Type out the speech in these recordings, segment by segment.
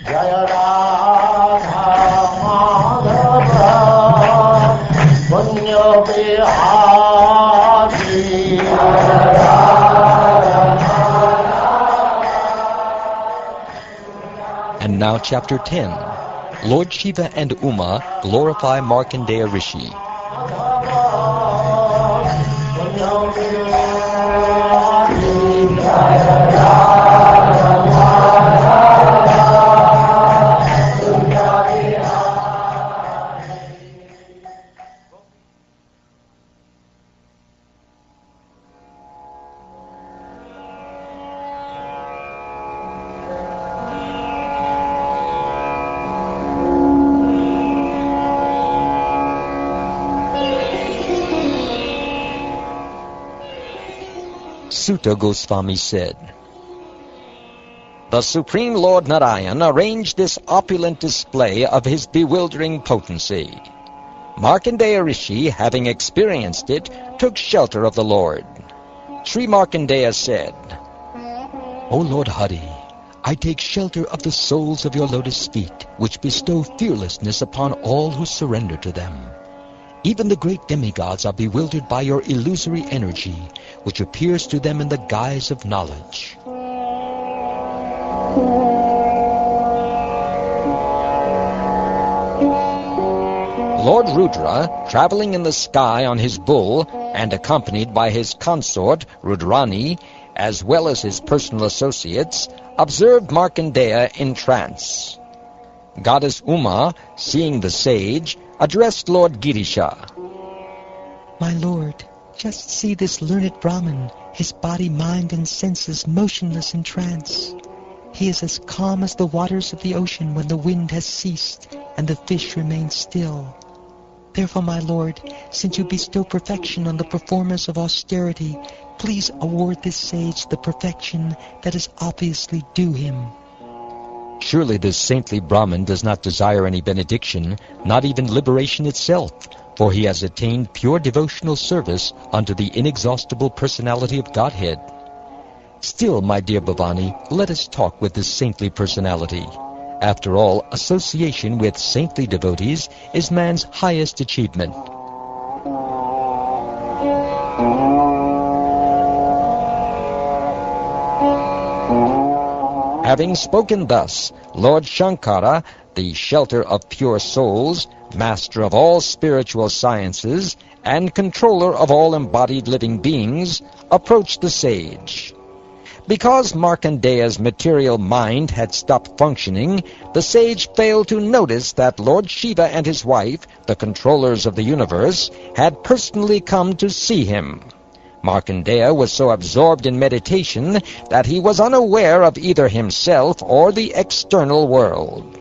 Jaya Radha Madhava Punya Bihari Jaya Radha Madhava. And now chapter 10. Lord Shiva and Uma glorify Markandeya Rishi. Sutta Goswami said, "The Supreme Lord Narayan arranged this opulent display of his bewildering potency. Markandeya Rishi, having experienced it, took shelter of the Lord. Sri Markandeya said, O Lord Hari, I take shelter of the soles of your lotus feet, which bestow fearlessness upon all who surrender to them. Even the great demigods are bewildered by your illusory energy, which appears to them in the guise of knowledge. Lord Rudra, traveling in the sky on his bull and accompanied by his consort Rudrani, as well as his personal associates, observed Markandeya in trance. Goddess Uma, seeing the sage, addressed Lord Girisha. My lord, just see this learned Brahmin, his body, mind, and senses motionless in trance. He is as calm as the waters of the ocean when the wind has ceased and the fish remains still. Therefore, my lord, since you bestow perfection on the performers of austerity, please award this sage the perfection that is obviously due him." Surely this saintly Brahmin does not desire any benediction, not even liberation itself, for he has attained pure devotional service unto the inexhaustible personality of Godhead. Still, my dear Bhavani, let us talk with this saintly personality. After all, association with saintly devotees is man's highest achievement. Having spoken thus, Lord Shankara, the shelter of pure souls, master of all spiritual sciences, and controller of all embodied living beings, approached the sage. Because Markandeya's material mind had stopped functioning, the sage failed to notice that Lord Shiva and his wife, the controllers of the universe, had personally come to see him. Markandeya was so absorbed in meditation that he was unaware of either himself or the external world.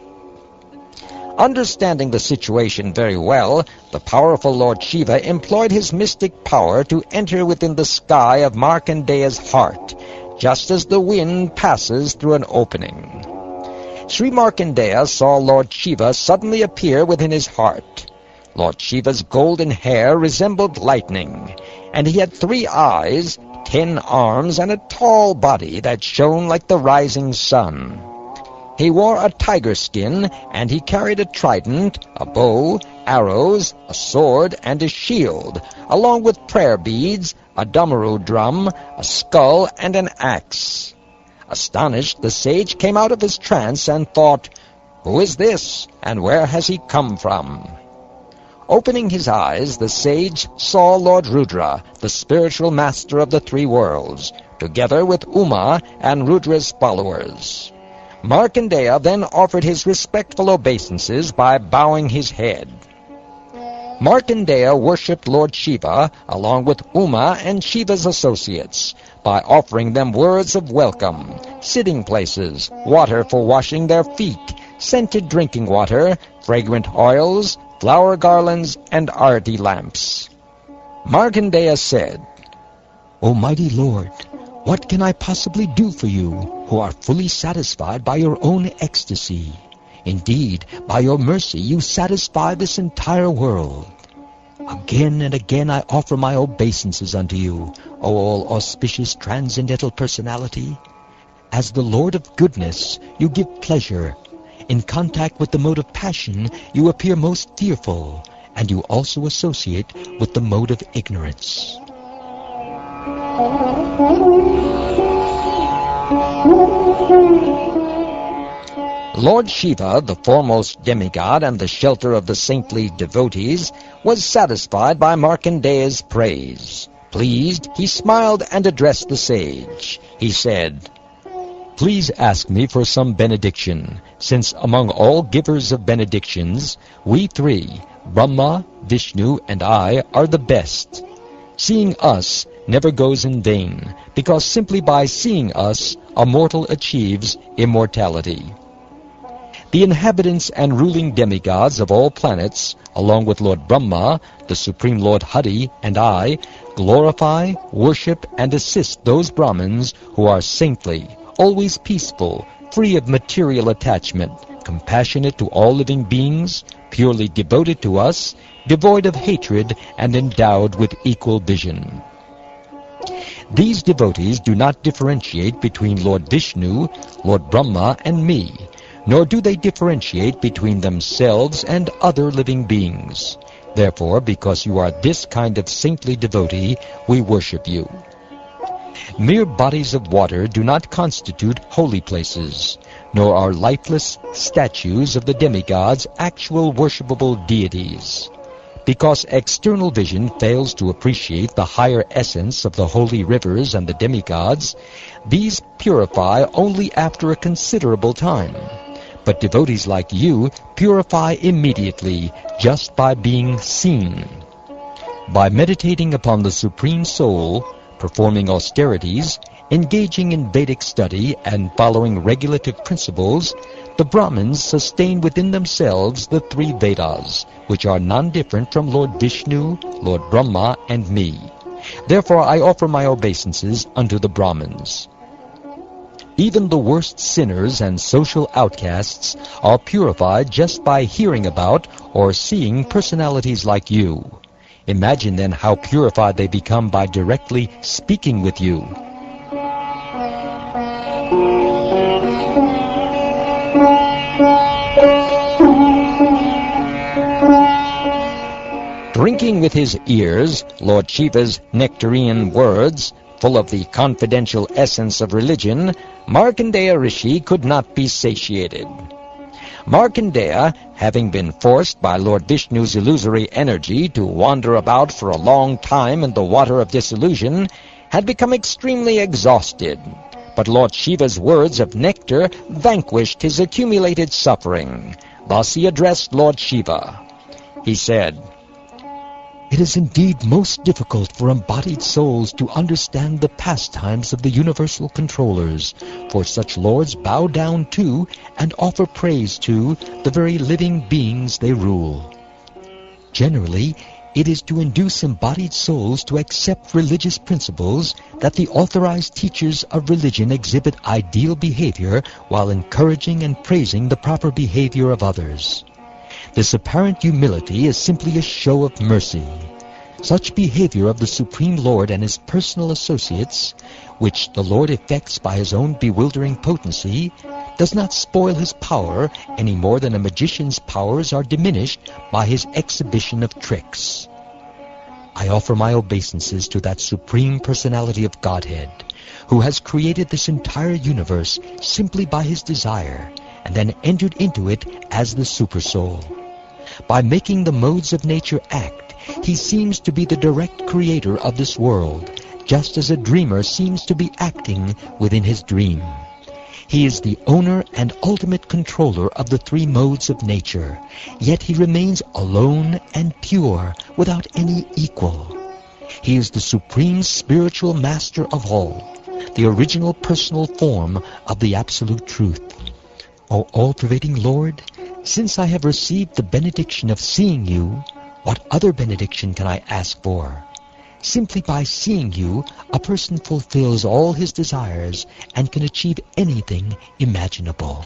Understanding the situation very well, the powerful Lord Shiva employed his mystic power to enter within the sky of Markandeya's heart, just as the wind passes through an opening. Sri Markandeya saw Lord Shiva suddenly appear within his heart. Lord Shiva's golden hair resembled lightning, and he had 3 eyes, 10 arms, and a tall body that shone like the rising sun. He wore a tiger skin, and he carried a trident, a bow, arrows, a sword, and a shield, along with prayer beads, a damaru drum, a skull, and an axe. Astonished, the sage came out of his trance and thought, "Who is this, and where has he come from?" Opening his eyes, the sage saw Lord Rudra, the spiritual master of the 3 worlds, together with Uma and Rudra's followers. Markandeya then offered his respectful obeisances by bowing his head. Markandeya worshipped Lord Shiva along with Uma and Shiva's associates by offering them words of welcome, sitting places, water for washing their feet, scented drinking water, fragrant oils, flower garlands, and arati lamps. Markandeya said, "O mighty Lord, what can I possibly do for you, who are fully satisfied by your own ecstasy? Indeed, by your mercy you satisfy this entire world. Again and again I offer my obeisances unto you, O all auspicious transcendental personality. As the Lord of goodness, you give pleasure, In contact with the mode of passion, you appear most fearful, and you also associate with the mode of ignorance. Lord Shiva, the foremost demigod and the shelter of the saintly devotees, was satisfied by Markandeya's praise. Pleased, he smiled and addressed the sage. He said, "Please ask me for some benediction, since among all givers of benedictions, we three, Brahma, Vishnu, and I, are the best. Seeing us never goes in vain, because simply by seeing us, a mortal achieves immortality. The inhabitants and ruling demigods of all planets, along with Lord Brahma, the Supreme Lord Hari, and I, glorify, worship, and assist those Brahmins who are saintly, always peaceful, free of material attachment, compassionate to all living beings, purely devoted to us, devoid of hatred, and endowed with equal vision. These devotees do not differentiate between Lord Vishnu, Lord Brahma, and me, nor do they differentiate between themselves and other living beings. Therefore, because you are this kind of saintly devotee, we worship you. Mere bodies of water do not constitute holy places, nor are lifeless statues of the demigods actual worshipable deities. Because external vision fails to appreciate the higher essence of the holy rivers and the demigods, these purify only after a considerable time. But devotees like you purify immediately just by being seen. By meditating upon the Supreme Soul, performing austerities, engaging in Vedic study, and following regulative principles, the Brahmins sustain within themselves the three Vedas, which are non-different from Lord Vishnu, Lord Brahma, and me. Therefore I offer my obeisances unto the Brahmins. Even the worst sinners and social outcasts are purified just by hearing about or seeing personalities like you. Imagine then how purified they become by directly speaking with you. Drinking with his ears Lord Shiva's nectarian words, full of the confidential essence of religion, Markandeya Rishi could not be satiated. Markandeya, having been forced by Lord Vishnu's illusory energy to wander about for a long time in the water of disillusion, had become extremely exhausted. But Lord Shiva's words of nectar vanquished his accumulated suffering. Thus he addressed Lord Shiva. He said, "It is indeed most difficult for embodied souls to understand the pastimes of the universal controllers, for such lords bow down to and offer praise to the very living beings they rule. Generally, it is to induce embodied souls to accept religious principles that the authorized teachers of religion exhibit ideal behavior while encouraging and praising the proper behavior of others. This apparent humility is simply a show of mercy. Such behavior of the Supreme Lord and his personal associates, which the Lord effects by his own bewildering potency, does not spoil his power any more than a magician's powers are diminished by his exhibition of tricks. I offer my obeisances to that Supreme Personality of Godhead, who has created this entire universe simply by his desire, and then entered into it as the Supersoul. By making the modes of nature act, he seems to be the direct creator of this world, just as a dreamer seems to be acting within his dream. He is the owner and ultimate controller of the three modes of nature, yet he remains alone and pure, without any equal. He is the supreme spiritual master of all, the original personal form of the Absolute Truth. O all-pervading Lord, since I have received the benediction of seeing you, what other benediction can I ask for? Simply by seeing you, a person fulfills all his desires and can achieve anything imaginable.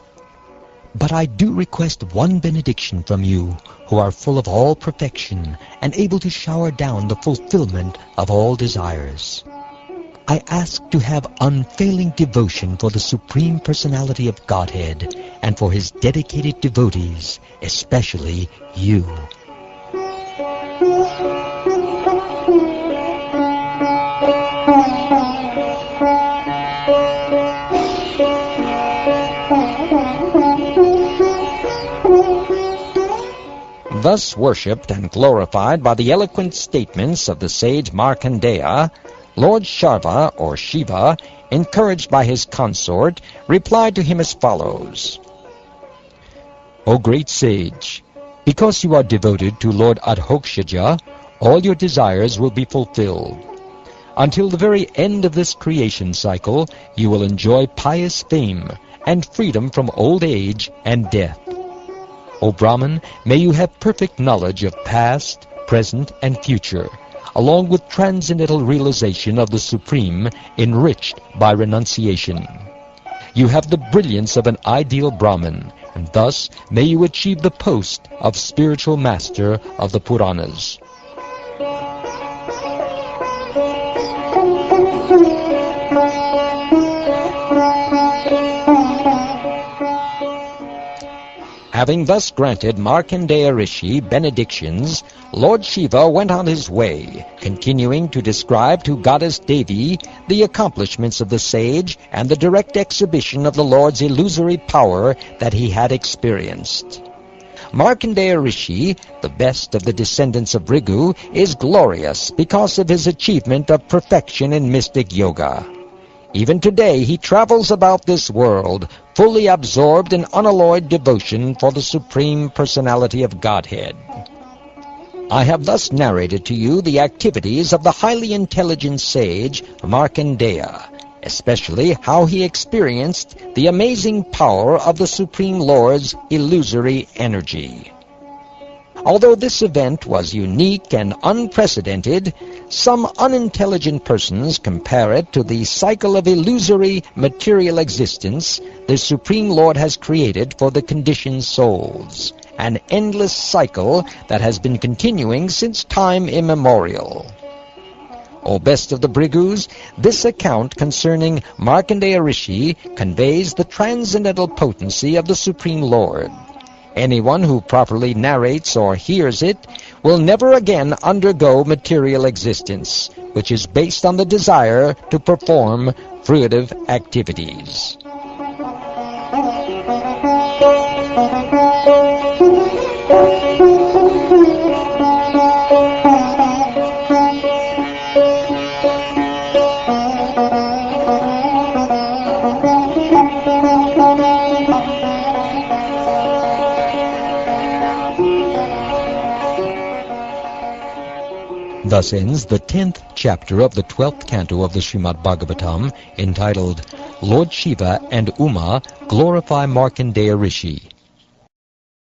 But I do request one benediction from you, who are full of all perfection and able to shower down the fulfillment of all desires. I ask to have unfailing devotion for the Supreme Personality of Godhead and for His dedicated devotees, especially you. Thus worshipped and glorified by the eloquent statements of the sage Markandeya, Lord Shiva, or Shiva, encouraged by his consort, replied to him as follows. O great sage, because you are devoted to Lord Adhokshaja, all your desires will be fulfilled. Until the very end of this creation cycle, you will enjoy pious fame and freedom from old age and death. O Brahman, may you have perfect knowledge of past, present, and future, along with transcendental realization of the Supreme, enriched by renunciation. You have the brilliance of an ideal Brahman, and thus may you achieve the post of spiritual master of the Puranas. Having thus granted Markandeya Rishi benedictions, Lord Shiva went on his way, continuing to describe to Goddess Devi the accomplishments of the sage and the direct exhibition of the Lord's illusory power that he had experienced. Markandeya Rishi, the best of the descendants of Bhrigu, is glorious because of his achievement of perfection in mystic yoga. Even today he travels about this world, fully absorbed in unalloyed devotion for the Supreme Personality of Godhead. I have thus narrated to you the activities of the highly intelligent sage Markandeya, especially how he experienced the amazing power of the Supreme Lord's illusory energy. Although this event was unique and unprecedented, some unintelligent persons compare it to the cycle of illusory material existence the Supreme Lord has created for the conditioned souls, an endless cycle that has been continuing since time immemorial. O best of the Bhrigus, this account concerning Markandeya Rishi conveys the transcendental potency of the Supreme Lord. Anyone who properly narrates or hears it will never again undergo material existence, which is based on the desire to perform fruitive activities. Thus ends the 10th chapter of the 12th canto of the Srimad-Bhagavatam, entitled, Lord Shiva and Uma Glorify Markandeya Rishi.